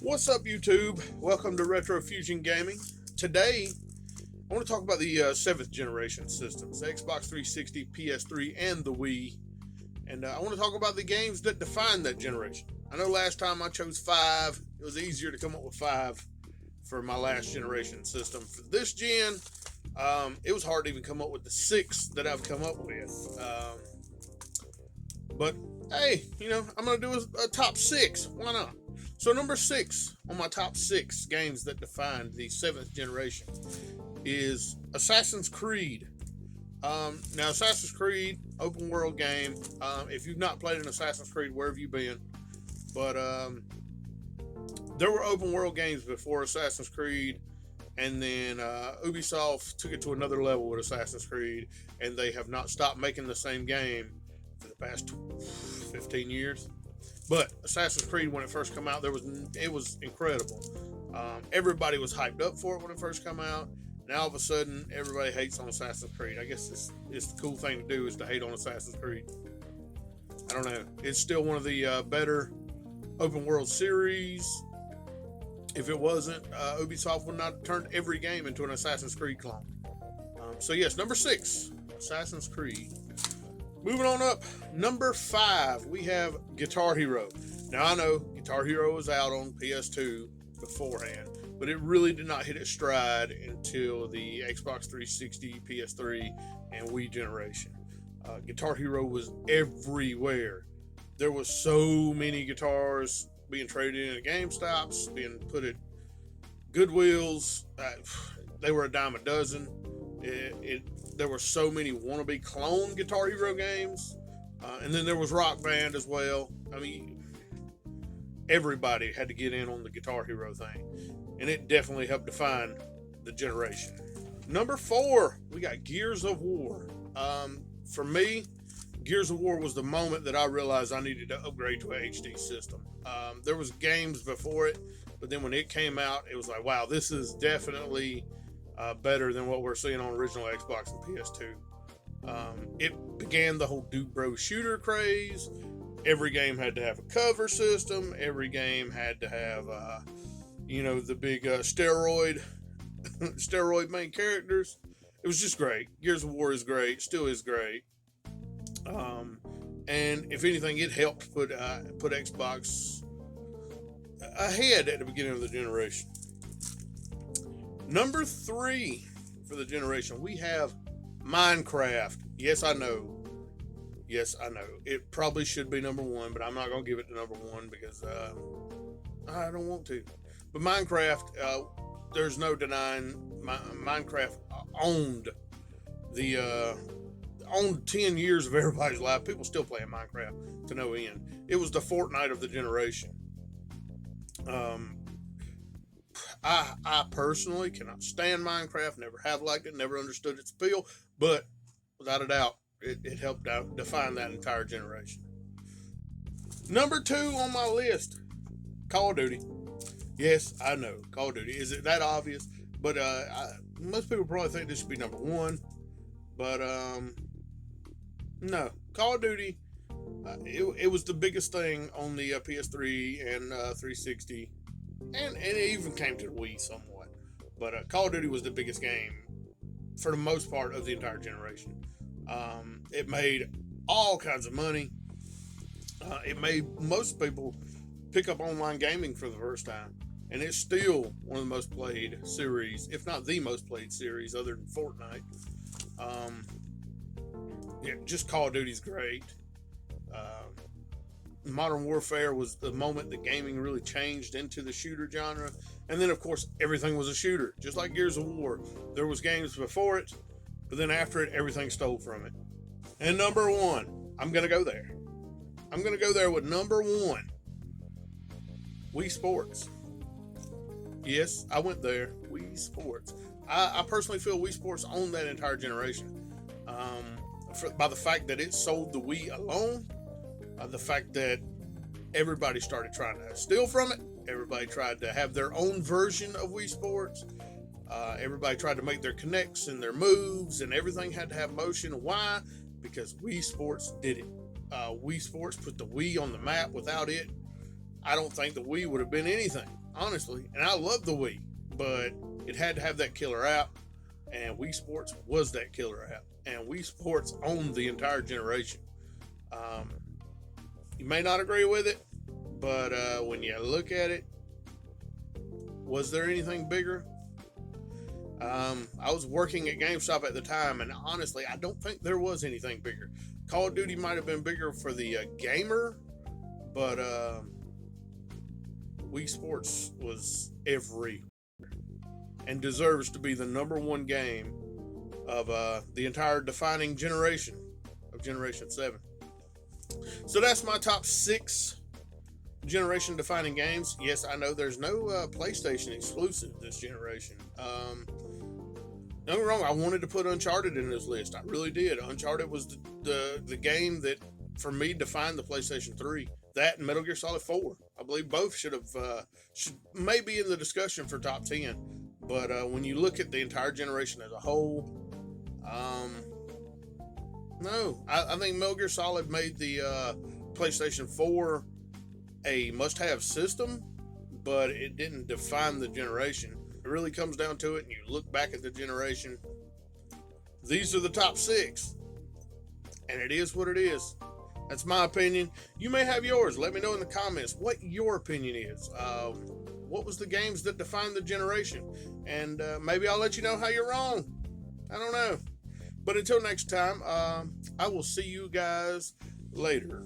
What's up, YouTube? Welcome to Retro Fusion Gaming. Today, I want to talk about the 7th generation systems, the Xbox 360, PS3, and the Wii. And I want to talk about the games that define that generation. I know last time I chose 5. It was easier to come up with 5 for my last generation system. For this gen, it was hard to even come up with the 6 that I've come up with. But hey, I'm going to do a top 6. Why not? So number 6 on my top 6 games that defined the 7th generation is Assassin's Creed. Now, Assassin's Creed, open world game. If you've not played an Assassin's Creed, where have you been? But there were open world games before Assassin's Creed, and then Ubisoft took it to another level with Assassin's Creed, and they have not stopped making the same game for the past 15 years. But Assassin's Creed, when it first came out, it was incredible. Everybody was hyped up for it when it first came out. Now all of a sudden, everybody hates on Assassin's Creed. I guess it's the cool thing to do is to hate on Assassin's Creed. I don't know. It's still one of the better open world series. If it wasn't, Ubisoft would not have turned every game into an Assassin's Creed clone. So yes, number 6, Assassin's Creed. Moving on up, number 5, we have Guitar Hero. Now, I know Guitar Hero was out on PS2 beforehand, but it really did not hit its stride until the Xbox 360, PS3, and Wii generation. Guitar Hero was everywhere. There was so many guitars being traded in at GameStops, being put at Goodwills. They were a dime a dozen. There were so many wannabe clone Guitar Hero games, and then there was Rock Band as well. I mean, everybody had to get in on the Guitar Hero thing, and it definitely helped define the generation. Number 4, we got Gears of War. For me, Gears of War was the moment that I realized I needed to upgrade to an HD system. There was games before it, but then when it came out, it was like, wow, this is definitely better than what we're seeing on original Xbox and PS2. It began the whole Dude Bro shooter craze. Every game had to have a cover system. Every game had to have, the big steroid main characters. It was just great. Gears of War is great. Still is great. And if anything, it helped put Xbox ahead at the beginning of the generation. Number 3 for the generation, we have Minecraft. Yes, I know. It probably should be number 1, but I'm not going to give it to number 1 because I don't want to. But Minecraft, there's no denying Minecraft owned 10 years of everybody's life. People still playing Minecraft to no end. It was the Fortnite of the generation. I personally cannot stand Minecraft, never have liked it, never understood its appeal, but without a doubt, it helped out define that entire generation. Number 2 on my list, Call of Duty. Yes, I know, Call of Duty. Is it that obvious? But most people probably think this should be number 1, but no, Call of Duty, it was the biggest thing on the PS3 and 360. And it even came to the Wii somewhat. But Call of Duty was the biggest game for the most part of the entire generation. It made all kinds of money. It made most people pick up online gaming for the first time. And it's still one of the most played series, if not the most played series other than Fortnite. Just Call of Duty's great. Modern Warfare was the moment that gaming really changed into the shooter genre. And then, of course, everything was a shooter. Just like Gears of War. There was games before it, but then after it, everything stole from it. And number 1, I'm going to go there. I'm going to go there with number 1, Wii Sports. Yes, I went there. Wii Sports. I personally feel Wii Sports owned that entire generation. By the fact that it sold the Wii alone, the fact that everybody started trying to steal from it, everybody tried to have their own version of Wii Sports, everybody tried to make their connects and their moves, and everything had to have motion. Why? Because Wii Sports did it. Wii Sports put the Wii on the map. Without it, I don't think the Wii would have been anything. honestly. And I love the Wii, but it had to have that killer app, and Wii Sports was that killer app. And Wii Sports owned the entire generation. Um, you may not agree with it, but when you look at it, was there anything bigger? I was working at GameStop at the time, and honestly, I don't think there was anything bigger. Call of Duty might have been bigger for the gamer, but Wii Sports was every and deserves to be the number one game of the entire defining generation of Generation 7. So that's my top 6 generation defining games. Yes, I know there's no PlayStation exclusive this generation. Don't get me wrong, I wanted to put Uncharted in this list. I really did. Uncharted was the game that, for me, defined the PlayStation 3. That and Metal Gear Solid 4. I believe both should maybe in the discussion for top 10. But when you look at the entire generation as a whole, no. I think Metal Gear Solid made the PlayStation 4 a must-have system, but it didn't define the generation. It really comes down to it, and you look back at the generation. These are the top 6, and it is what it is. That's my opinion. You may have yours. Let me know in the comments what your opinion is. What was the games that defined the generation? And maybe I'll let you know how you're wrong. I don't know. But until next time, I will see you guys later.